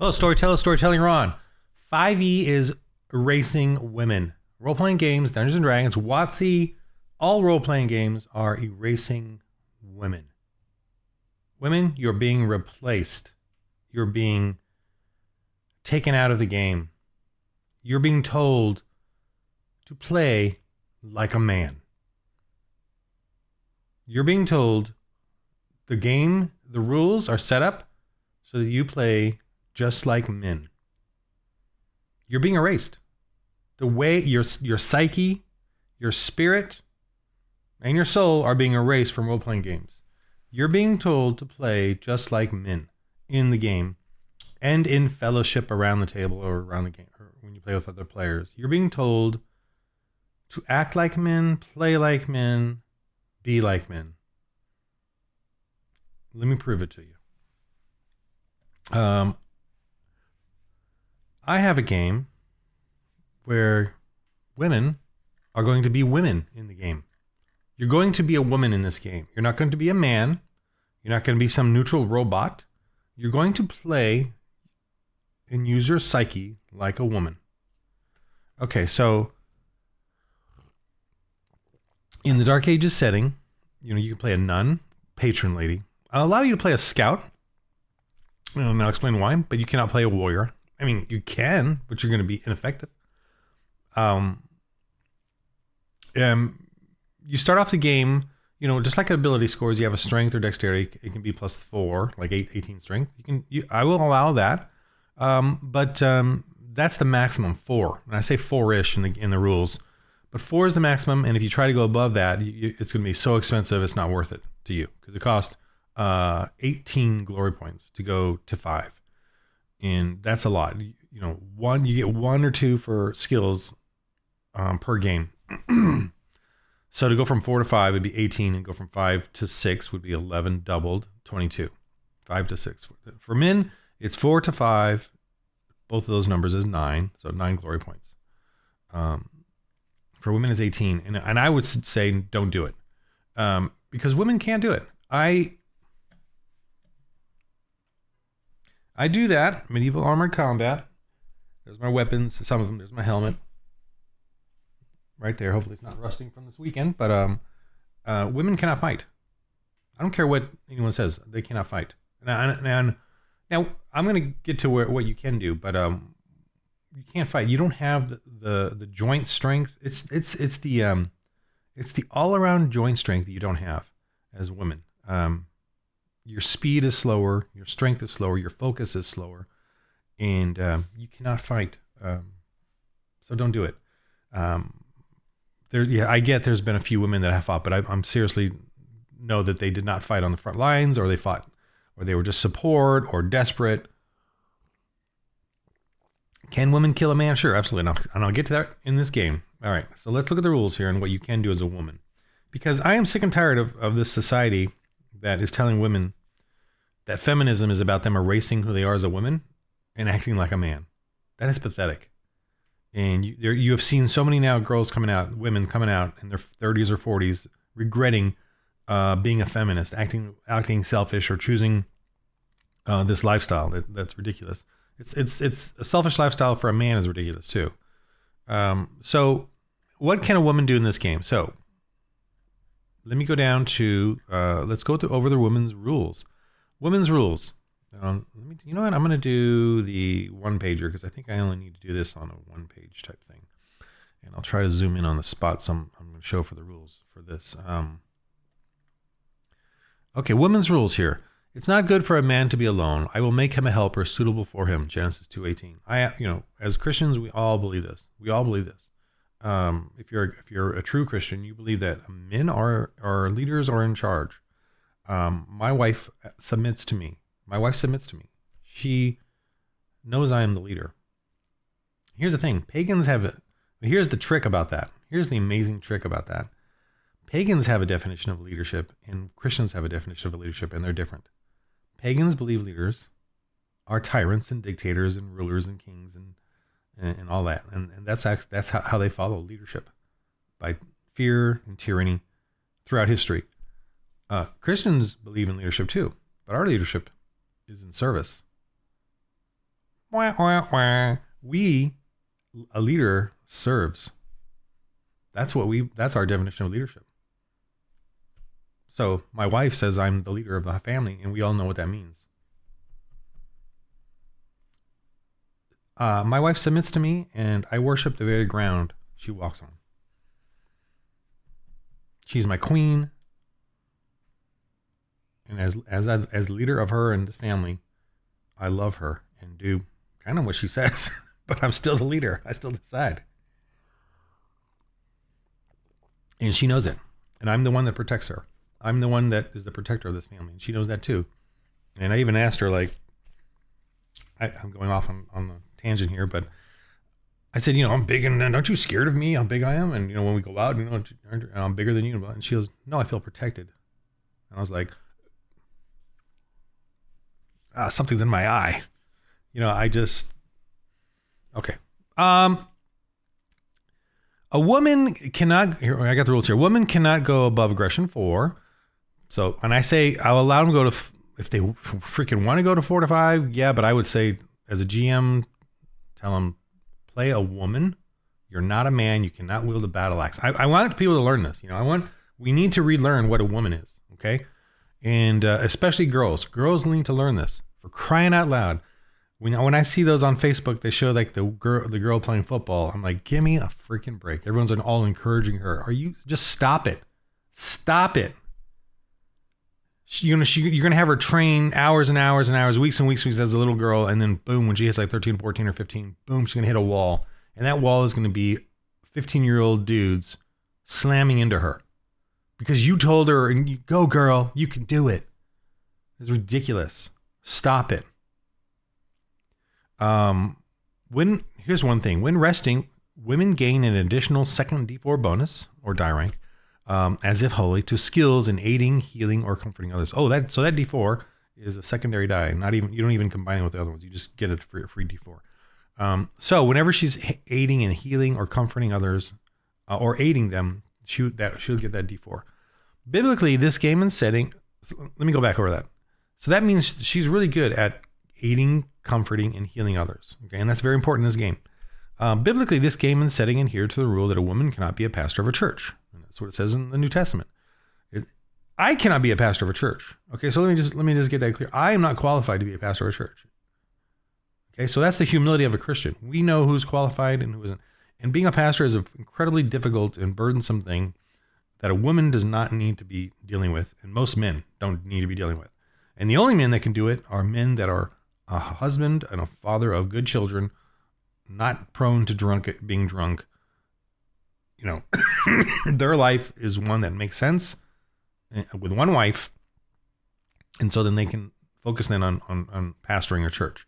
Hello, storytelling Ron. 5e is erasing women. Role-playing games, Dungeons and Dragons, WotC, all role-playing games are erasing women. Women, you're being replaced. You're being taken out of the game. You're being told to play like a man. You're being told the rules are set up so that you play just like men. You're being erased. The way your psyche, your spirit, and your soul are being erased from role-playing games. You're being told to play just like men in the game and in fellowship around the table or around the game or when you play with other players. You're being told to act like men, play like men, be like men. Let me prove it to you. I have a game where women are going to be women in the game. You're going to be a woman in this game. You're not going to be a man. You're not going to be some neutral robot. You're going to play and use your psyche like a woman. Okay, so in the Dark Ages setting, you can play a nun, patron lady. I'll allow you to play a scout. I'll explain why, but you cannot play a warrior. I mean, you can, but you're going to be ineffective. You start off the game, just like ability scores, you have a strength or dexterity. It can be +4, like 18 strength. I will allow that. But that's the maximum 4. And I say 4-ish in the rules, but 4 is the maximum. And if you try to go above that, it's going to be so expensive. It's not worth it to you because it costs 18 glory points to go to 5. And that's a lot. You get 1 or 2 for skills per game. So to go from 4 to 5 would be 18, and go from 5 to 6 would be 11 doubled, 22. 5 to 6. For men, it's 4 to 5. Both of those numbers is 9, so 9 glory points. For women, it's 18, and I would say don't do it because women can't do it. I do that. Medieval armored combat. There's my weapons. Some of them. There's my helmet. Right there. Hopefully it's not rusting from this weekend. But women cannot fight. I don't care what anyone says. They cannot fight. And now I'm going to get to what you can do, but you can't fight. You don't have the joint strength. It's the all around joint strength that you don't have as women. Your speed is slower, your strength is slower, your focus is slower, and you cannot fight. So don't do it. I get there's been a few women that have fought, but I'm seriously know that they did not fight on the front lines, or they fought, or they were just support or desperate. Can women kill a man? Sure, absolutely. And I'll get to that in this game. All right, so let's look at the rules here and what you can do as a woman, because I am sick and tired of this society that is telling women that feminism is about them erasing who they are as a woman and acting like a man. That is pathetic. And you have seen so many now women coming out in their 30s or 40s, regretting being a feminist, acting selfish, or choosing this lifestyle that's ridiculous. It's a selfish lifestyle for a man is ridiculous too. So what can a woman do in this game? So let me go down to, let's go over the women's rules. Women's rules. You know what? I'm going to do the one pager because I think I only need to do this on a 1-page type thing. And I'll try to zoom in on the spots I'm going to show for the rules for this. Okay, women's rules here. It's not good for a man to be alone. I will make him a helper suitable for him. Genesis 2:18. As Christians, we all believe this. We all believe this. If you're a true Christian, you believe that men are leaders or in charge. My wife submits to me. She knows I am the leader. Here's the thing. Here's the trick about that. Here's the amazing trick about that. Pagans have a definition of leadership, and Christians have a definition of leadership, and they're different. Pagans believe leaders are tyrants and dictators and rulers and kings and all that. And that's how they follow leadership, by fear and tyranny throughout history. Christians believe in leadership too, but our leadership is in service. Wah, wah, wah. A leader serves. That's our definition of leadership. So my wife says I'm the leader of the family, and we all know what that means. My wife submits to me, and I worship the very ground she walks on. She's my queen, and as leader of her and this family, I love her and do kind of what she says. But I'm still the leader. I still decide, and she knows it. And I'm the one that protects her. I'm the one that is the protector of this family, and she knows that too. And I even asked her, like, I'm going off on the tangent here, but I said, I'm big, and aren't you scared of me? How big I am? And when we go out, I'm bigger than you. And she goes, no, I feel protected. And I was like, something's in my eye. Okay. A woman cannot, here, I got the rules here. A woman cannot go above aggression 4. So when I say I'll allow them to go to, if they freaking want to go to 4 to 5, yeah, but I would say as a GM, tell them, play a woman. You're not a man. You cannot wield a battle axe. I want people to learn this. We need to relearn what a woman is. Okay. And especially girls. Girls need to learn this, for crying out loud. When I see those on Facebook, they show like the girl playing football. I'm like, give me a freaking break. Everyone's all encouraging her. Just stop it. Stop it. You're going to have her train hours and hours and hours, weeks and weeks as a little girl. And then boom, when she hits like 13, 14 or 15, boom, she's going to hit a wall. And that wall is going to be 15-year-old dudes slamming into her because you told her, and you go, girl, you can do it. It's ridiculous. Stop it. Here's one thing. When resting, women gain an additional second D4 bonus or die rank, as if holy, to skills in aiding, healing, or comforting others. So that D4 is a secondary die. You don't even combine it with the other ones. You just get it for a free D4. So whenever she's aiding and healing or comforting others, or aiding them, she'll get that D4. Biblically, this game and setting. Let me go back over that. So that means she's really good at aiding, comforting, and healing others. Okay, and that's very important in this game. Biblically, this game and setting adhere to the rule that a woman cannot be a pastor of a church. And that's what it says in the New Testament. I cannot be a pastor of a church. Okay, so let me just get that clear. I am not qualified to be a pastor of a church. Okay, so that's the humility of a Christian. We know who's qualified and who isn't. And being a pastor is an incredibly difficult and burdensome thing that a woman does not need to be dealing with, and most men don't need to be dealing with. And the only men that can do it are men that are a husband and a father of good children, not prone to being drunk. Their life is one that makes sense with one wife. And so then they can focus in on pastoring a church.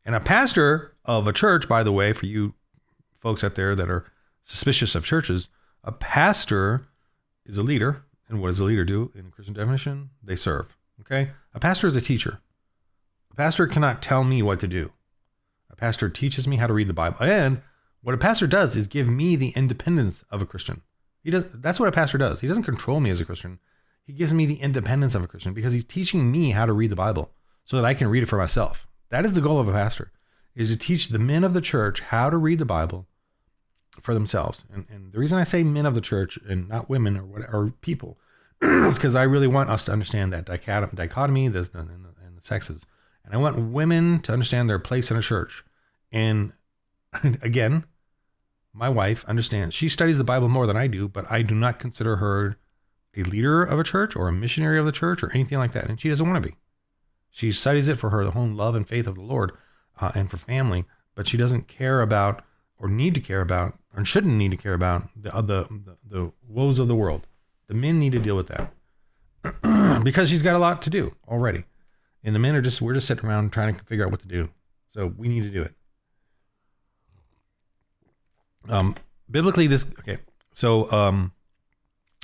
And a pastor of a church, by the way, for you folks out there that are suspicious of churches, a pastor is a leader. And what does a leader do in Christian definition? They serve. Okay? A pastor is a teacher. A pastor cannot tell me what to do. A pastor teaches me how to read the Bible. And what a pastor does is give me the independence of a Christian. That's what a pastor does. He doesn't control me as a Christian. He gives me the independence of a Christian because he's teaching me how to read the Bible so that I can read it for myself. That is the goal of a pastor, is to teach the men of the church how to read the Bible for themselves. And the reason I say men of the church and not women or people is because I really want us to understand that dichotomy and the sexes. And I want women to understand their place in a church. And again, my wife understands. She studies the Bible more than I do, but I do not consider her a leader of a church or a missionary of the church or anything like that. And she doesn't want to be. She studies it for her own love and faith of the Lord and for family, but she doesn't care about or need to care about or shouldn't need to care about the woes of the world. The men need to deal with that because she's got a lot to do already. And the men we're just sitting around trying to figure out what to do. So we need to do it. Biblically,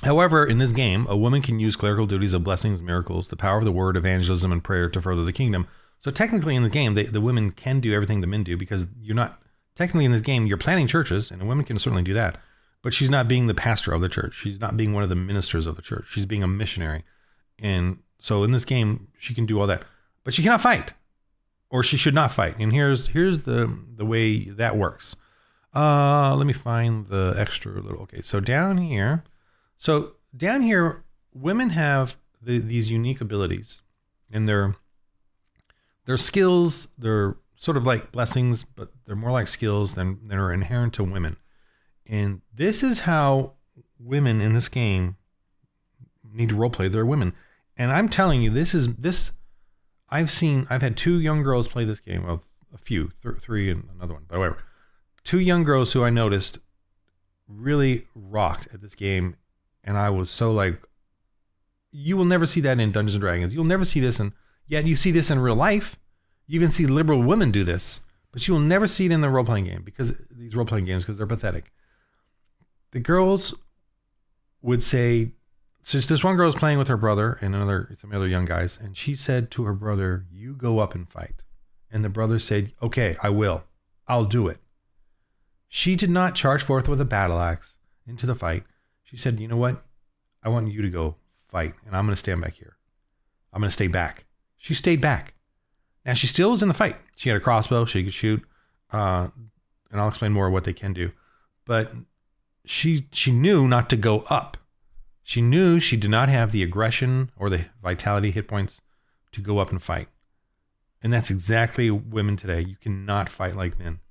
however, in this game, a woman can use clerical duties of blessings, miracles, the power of the word, evangelism, and prayer to further the kingdom. So technically in the game, the women can do everything the men do because you're not, technically in this game, you're planting churches, and a woman can certainly do that, but she's not being the pastor of the church. She's not being one of the ministers of the church. She's being a missionary. And so in this game, she can do all that, but she cannot fight or she should not fight. And here's the way that works. Let me find the extra little. Okay, so down here, women have these unique abilities, and they're skills. They're sort of like blessings, but they're more like skills than are inherent to women. And this is how women in this game need to roleplay. They're women, and I'm telling you, this. I've had 2 young girls play this game. Well, a few, 3 and another one, but whatever. 2 young girls who I noticed really rocked at this game, and I was so like, you will never see that in Dungeons and Dragons. You'll never see this, and yet you see this in real life. You even see liberal women do this, but you will never see it in the role-playing game because they're pathetic. The girls would say, so this one girl was playing with her brother and some other young guys, and she said to her brother, "You go up and fight." And the brother said, "Okay, I will. I'll do it." She did not charge forth with a battle axe into the fight. She said, "You know what? I want you to go fight, and I'm going to stand back here. I'm going to stay back." She stayed back. Now, she still was in the fight. She had a crossbow. She could shoot. And I'll explain more what they can do. But she knew not to go up. She knew she did not have the aggression or the vitality hit points to go up and fight. And that's exactly women today. You cannot fight like men.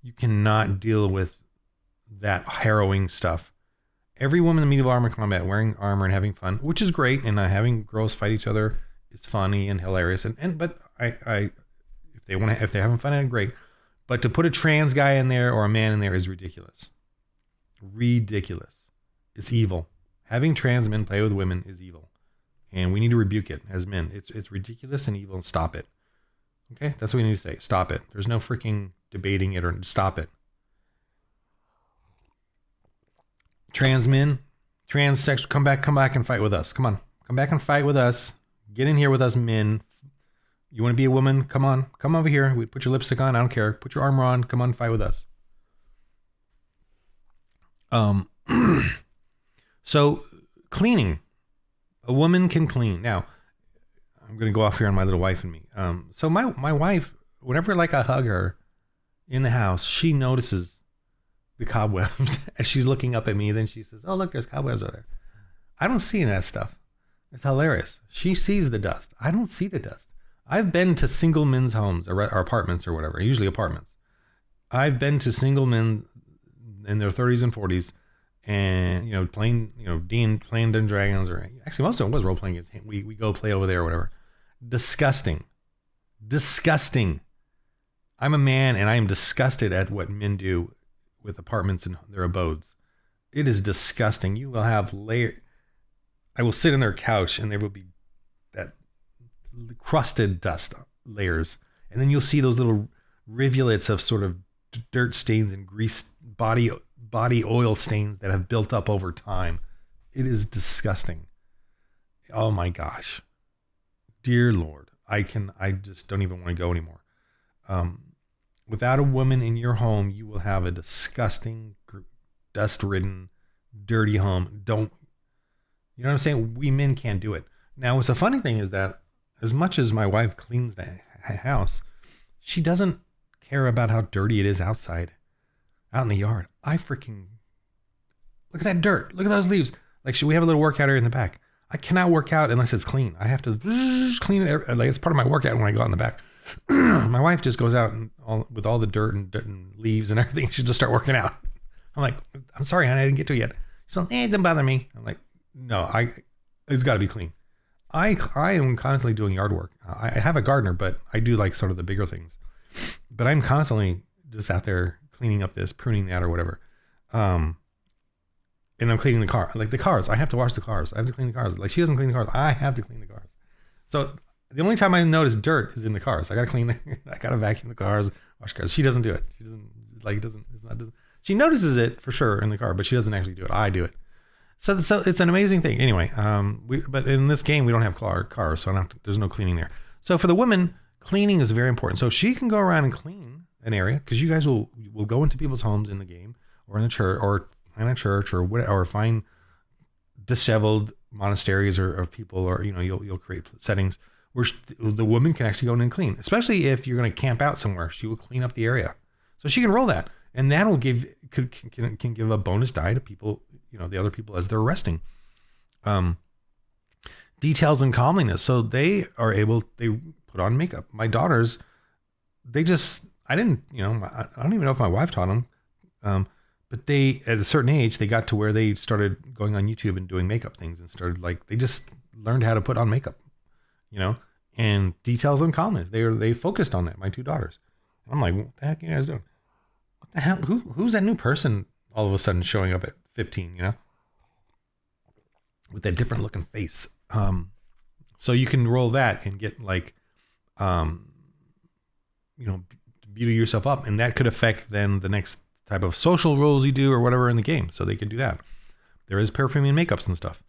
You cannot deal with that harrowing stuff. Every woman in medieval armor combat wearing armor and having fun, which is great, and having girls fight each other is funny and hilarious. But if they're having fun, great. But to put a trans guy in there or a man in there is ridiculous. Ridiculous. It's evil. Having trans men play with women is evil, and we need to rebuke it as men. It's ridiculous and evil, and stop it. Okay, that's what we need to say. Stop it. There's no freaking debating it, or stop it. Trans men, sex, come back and fight with us. Come on, come back and fight with us. Get in here with us, men. You want to be a woman? Come on, come over here. We put your lipstick on. I don't care. Put your armor on. Come on, fight with us. So cleaning, a woman can clean. Now, I'm going to go off here on my little wife and me. So my wife, whenever like I hug her in the house, she notices the cobwebs as she's looking up at me. Then she says, "Oh, look, there's cobwebs over there." I don't see any of that stuff. It's hilarious. She sees the dust. I don't see the dust. I've been to single men's homes or apartments or whatever, usually apartments. I've been to single men in their 30s and 40s, and playing Dungeons and Dragons, or actually most of it was role playing. We go play over there or whatever. Disgusting. I'm a man, and I am disgusted at what men do with apartments and their abodes. It is disgusting. You will have I will sit on their couch, and there will be that crusted dust layers, and then you'll see those little rivulets of sort of dirt stains and grease, body oil stains that have built up over time. It is disgusting. Oh my gosh, dear Lord, I just don't even want to go anymore. Without a woman in your home, you will have a disgusting, dust-ridden, dirty home. You know what I'm saying? We men can't do it. Now, what's the funny thing is that as much as my wife cleans the house, she doesn't care about how dirty it is outside, out in the yard. I freaking look at that dirt. Look at those leaves. Like, we have a little workout area in the back. I cannot work out unless it's clean. I have to clean it. Like, it's part of my workout when I go out in the back. My wife just goes out with all the dirt and leaves and everything. She'll just start working out. I'm like, "I'm sorry, honey, I didn't get to it yet." She's like, "It doesn't bother me." I'm like, "No, it's got to be clean." I am constantly doing yard work. I have a gardener, but I do like sort of the bigger things. But I'm constantly just out there cleaning up this, pruning that, or whatever. And I'm cleaning the car. Like the cars, I have to wash the cars. I have to clean the cars. Like, she doesn't clean the cars. I have to clean the cars. So the only time I notice dirt is in the cars. I got to clean I got to vacuum the cars, wash cars. She doesn't do it. She doesn't, she notices it for sure in the car, but she doesn't actually do it. I do it. So it's an amazing thing. Anyway, but in this game, we don't have cars, so there's no cleaning there. So for the women, cleaning is very important. So if she can go around and clean an area, because you guys will go into people's homes in the game, or in the church, or in a church, or whatever, or find disheveled monasteries or of people, or you'll create settings where the woman can actually go in and clean, especially if you're going to camp out somewhere. She will clean up the area. So she can roll that. And that will can give a bonus die to people, the other people as they're resting. Details and comeliness. So they put on makeup. My daughters, I don't even know if my wife taught them. But they, at a certain age, they got to where they started going on YouTube and doing makeup things and started they just learned how to put on makeup, and details and calmness. They focused on that. My two daughters. I'm like, what the heck are you guys doing? What the hell? Who's that new person all of a sudden showing up at 15, with that different looking face? So you can roll that and get beauty yourself up, and that could affect then the next type of social roles you do or whatever in the game. So they can do that. There is perfuming and makeups and stuff.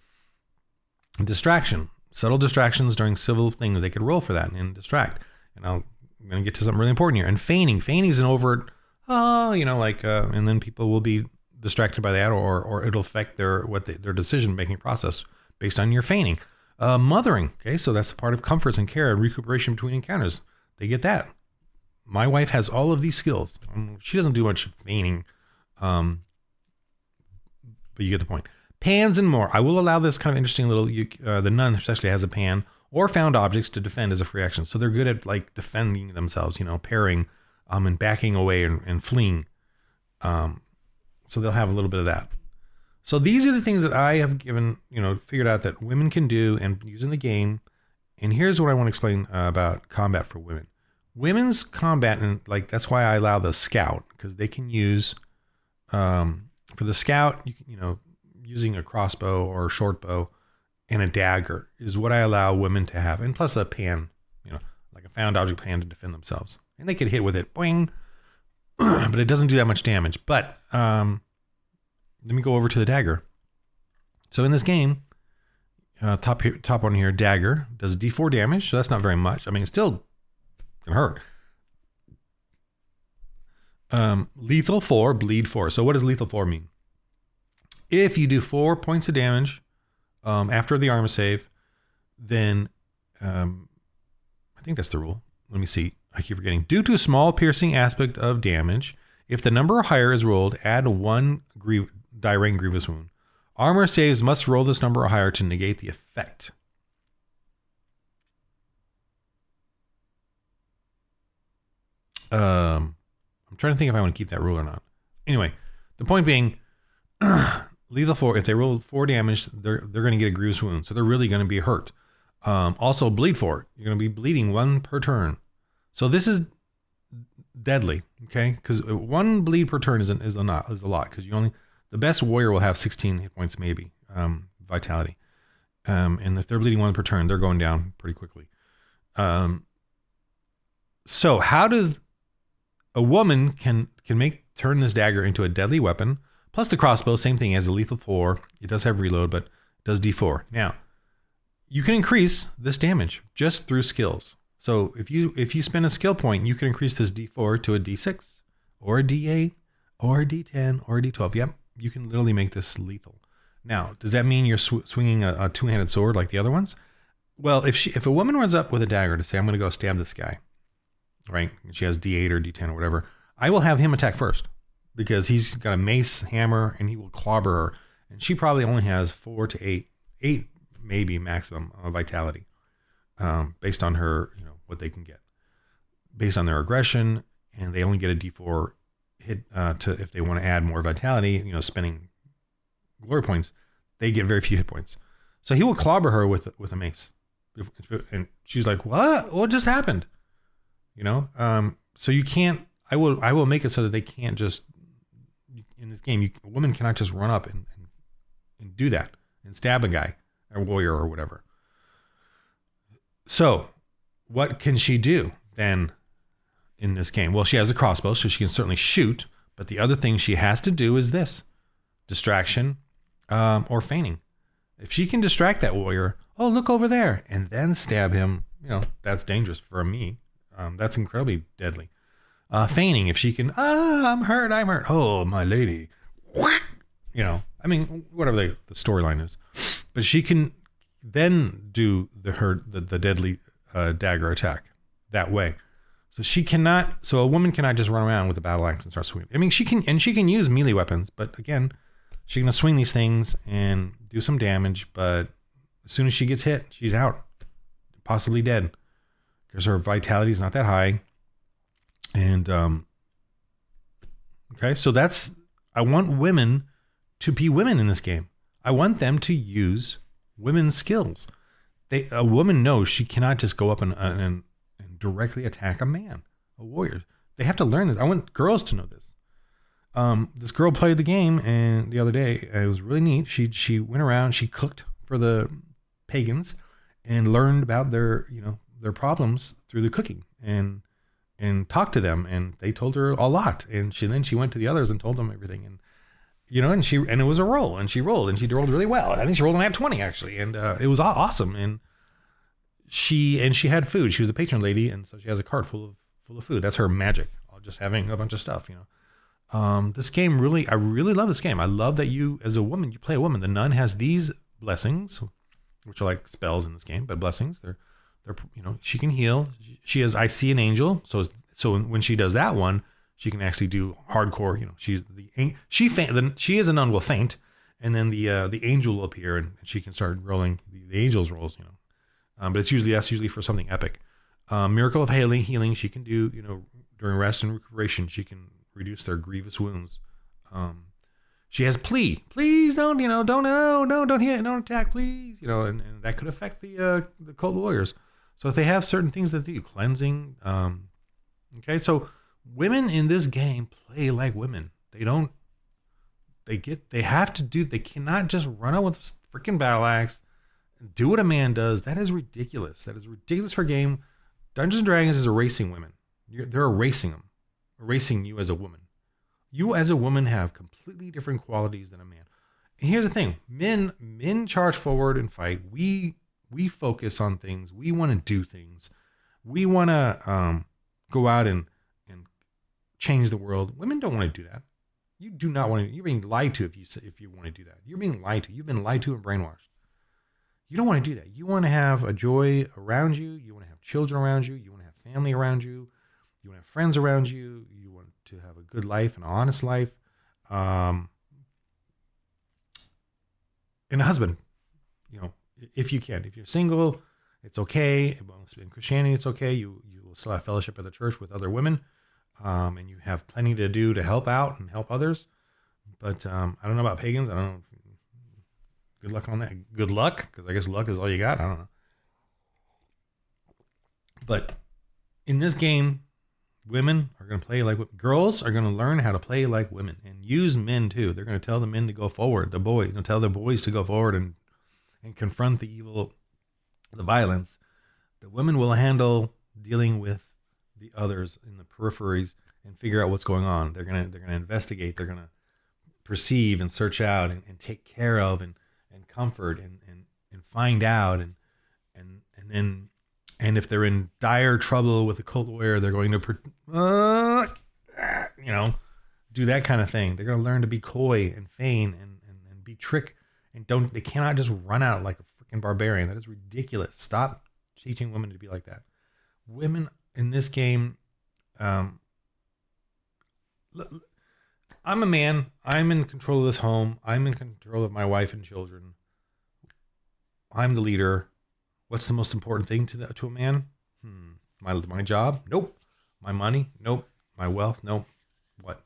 Distraction, subtle distractions during civil things. They could roll for that and distract. And I'm going to get to something really important here. And feigning is an overt, and then people will be distracted by that, or it'll affect their decision making process based on your feigning. Mothering. Okay. So that's the part of comforts and care and recuperation between encounters. They get that. My wife has all of these skills. She doesn't do much feigning, but you get the point. Pans and more. I will allow this kind of interesting little, the nun especially has a pan or found objects to defend as a free action. So they're good at defending themselves, parrying, and backing away and fleeing. So they'll have a little bit of that. So these are the things that I have figured out that women can do and use in the game. And here's what I want to explain about combat for women. Women's combat, and that's why I allow the scout, because they can use, for the scout, using a crossbow or a short bow and a dagger is what I allow women to have. And plus a pan, like a found object pan to defend themselves. And they could hit with it, boing, but it doesn't do that much damage. But let me go over to the dagger. So in this game, top one here, dagger, does D4 damage. So that's not very much. I mean, it's still can hurt. Lethal 4, bleed 4. So what does lethal 4 mean? If you do 4 points of damage after the armor save, then I think that's the rule. Let me see. I keep forgetting. Due to a small piercing aspect of damage, if the number higher is rolled, add 1 die rank grievous wound. Armor saves must roll this number or higher to negate the effect. I'm trying to think if I want to keep that rule or not. Anyway, the point being, lethal 4, if they roll 4 damage, they're going to get a grievous wound. So they're really going to be hurt. Also, bleed 4. You're going to be bleeding 1 per turn. So this is deadly, okay? Because 1 bleed per turn is a lot. Because the best warrior will have 16 hit points, maybe, vitality. And if they're bleeding 1 per turn, they're going down pretty quickly. So how does a woman can turn this dagger into a deadly weapon? Plus the crossbow, same thing as a lethal 4. It does have reload, but it does D4. Now, you can increase this damage just through skills. So if you spend a skill point, you can increase this D4 to a D6 or a D8 or a D10 or a D12. Yep, you can literally make this lethal. Now, does that mean you're swinging a two-handed sword like the other ones? Well, if a woman runs up with a dagger to say, I'm going to go stab this guy, right? And she has D8 or D10 or whatever, I will have him attack first because he's got a mace, hammer, and he will clobber her. And she probably only has 4 to 8 maybe maximum vitality, based on her, what they can get, based on their aggression, and they only get a D4 hit if they want to add more vitality, spending glory points, they get very few hit points. So he will clobber her with a mace, and she's like, "What just happened?" So you can't. I will make it so that they can't just in this game. A woman cannot just run up and do that and stab a guy, a warrior or whatever. So what can she do then in this game? Well, she has a crossbow, so she can certainly shoot. But the other thing she has to do is this: distraction or feigning. If she can distract that warrior, oh, look over there, and then stab him, that's dangerous for me. That's incredibly deadly. Feigning, if she can, I'm hurt. Oh, my lady. Whatever the storyline is. But she can then do the deadly dagger attack that way. So a woman cannot just run around with a battle axe and start swinging. I mean, she can use melee weapons, but again, she's going to swing these things and do some damage, but as soon as she gets hit, she's out, possibly dead, because her vitality is not that high. And, okay, so I want women to be women in this game. I want them to use women's skills. A woman knows she cannot just go up and directly attack a man, a warrior. They have to learn this. I want girls to know this. This girl played the game, and the other day, it was really neat. She went around, she cooked for the pagans and learned about their problems through the cooking and talked to them, and they told her a lot. And she went to the others and told them everything. And and it was a roll, and she rolled really well. I think she rolled an @20 actually, and it was awesome. And she had food. She was the patron lady, and so she has a cart full of food. That's her magic, just having a bunch of stuff. This game I really love this game. I love that you, as a woman, you play a woman. The nun has these blessings, which are like spells in this game, but blessings. They're she can heal. She has I see an angel. So when she does that one, she can actually do hardcore. She is a nun will faint, and then the angel will appear, and she can start rolling the angel's rolls. But that's usually for something epic. Miracle of healing. She can do during rest and recuperation. She can reduce their grievous wounds. She has plea. Please don't hit, don't attack, please. And that could affect the cult warriors. So if they have certain things that do, cleansing. Okay, so women in this game play like women. They cannot just run out with a freaking battle axe and do what a man does. That is ridiculous. That is ridiculous for a game. Dungeons & Dragons is erasing women. They're erasing them. Erasing you as a woman. You as a woman have completely different qualities than a man. And here's the thing. Men charge forward and fight. We focus on things. We want to do things. We want to go out and change the world. Women don't want to do that. You do not want to. You're being lied to if you want to do that. You're being lied to. You've been lied to and brainwashed. You don't want to do that. You want to have a joy around you. You want to have children around you. You want to have family around you. You want to have friends around you. You want to have a good life, an honest life, and a husband. If you can. If you're single, it's okay. In Christianity, it's okay. You will still have fellowship at the church with other women, and you have plenty to do to help out and help others. But I don't know about pagans. I don't know. Good luck on that. Good luck, because I guess luck is all you got. I don't know. But in this game, women are going to play like girls are going to learn how to play like women and use men too. They're going to tell the men to go forward. The boys, tell the boys to go forward and confront the evil, the violence. The women will handle dealing with the others in the peripheries and figure out what's going on. They're going to investigate. They're going to perceive and search out and take care of and comfort and find out and then if they're in dire trouble with a cult warrior, they're going to do that kind of thing. They're going to learn to be coy and feign and be trick and they cannot just run out like a freaking barbarian. That is ridiculous. Stop teaching women to be like that. Women in this game, I'm a man. I'm in control of this home. I'm in control of my wife and children. I'm the leader. What's the most important thing to a man? My job? Nope. My money? Nope. My wealth? Nope. What?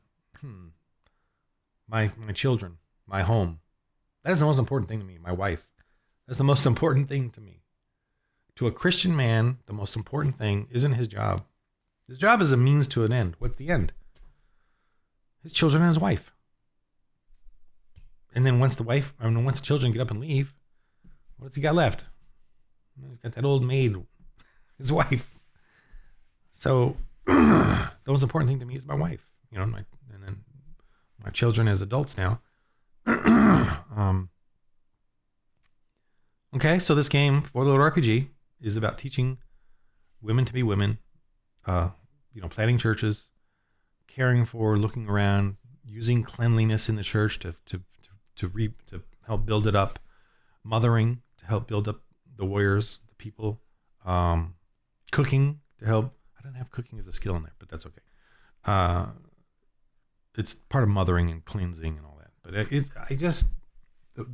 My children. My home. That is the most important thing to me. My wife. That's the most important thing to me. To a Christian man, the most important thing isn't his job. His job is a means to an end. What's the end? His children and his wife. And then once the children get up and leave, what's he got left? He's got that old maid, his wife. So the most important thing to me is my wife, and then my children as adults now. Okay, so this game, Four Little RPG, is about teaching women to be women, planting churches, caring for, looking around, using cleanliness in the church to help build it up, mothering to help build up the warriors, the people, cooking to help. I don't have cooking as a skill in there, but that's okay. It's part of mothering and cleansing and all that. But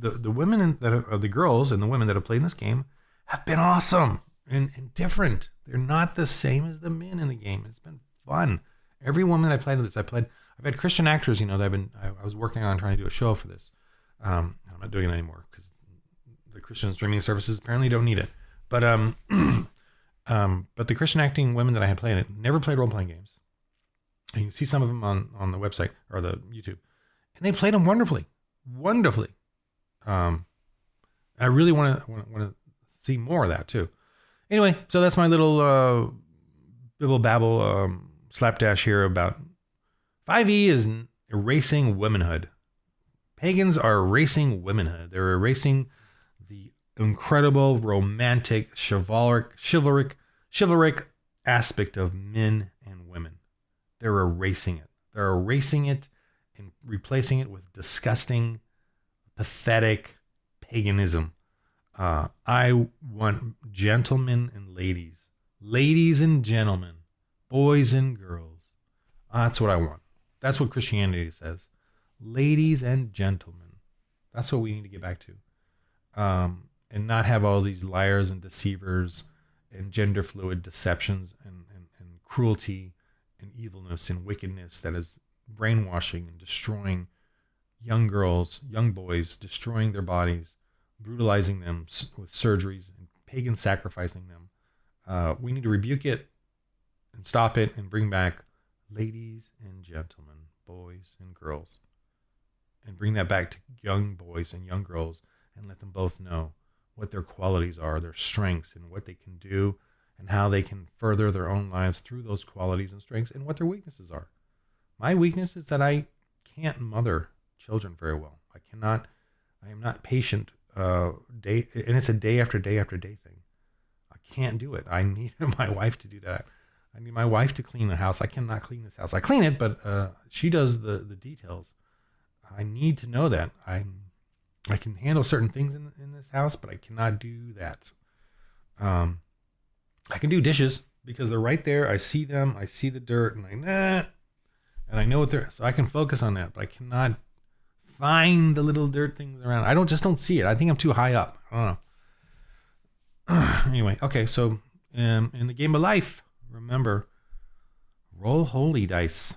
the women that are the girls and the women that have played in this game have been awesome and different. They're not the same as the men in the game. It's been fun. Every woman I played with this, I've had Christian actors, that I was working on trying to do a show for this. I'm not doing it anymore because the Christian streaming services apparently don't need it. But but the Christian acting women that I had playing it never played role-playing games. And you can see some of them on the website or the YouTube, and they played them wonderfully. I really want to see more of that too. Anyway, so that's my little bibble babble slapdash here about 5e is erasing womanhood. Pagans are erasing womanhood. They're erasing the incredible, romantic, chivalric aspect of men and women. They're erasing it. They're erasing it and replacing it with disgusting, pathetic paganism. I want gentlemen and ladies and gentlemen, boys and girls. That's what I want. That's what Christianity says. Ladies and gentlemen. That's what we need to get back to. And not have all these liars and deceivers and gender fluid deceptions and cruelty and evilness and wickedness that is brainwashing and destroying young girls, young boys, destroying their bodies, brutalizing them with surgeries and pagan sacrificing them. We need to rebuke it and stop it and bring back ladies and gentlemen, boys and girls, and bring that back to young boys and young girls and let them both know what their qualities are, their strengths, and what they can do and how they can further their own lives through those qualities and strengths, and what their weaknesses are. My weakness is that I can't mother children very well. I am not patient and it's a day after day after day thing. I can't do it. I need my wife to do that. I need my wife to clean the house. I cannot clean this house. I clean it, but she does the details. I need to know that I can handle certain things in this house, but I cannot do that. I can do dishes because they're right there. I see them. I see the dirt, and and I know what they're. So I can focus on that, but I cannot find the little dirt things around. I don't see it. I think I'm too high up. I don't know. Anyway, okay. So in the game of life, remember, roll holy dice.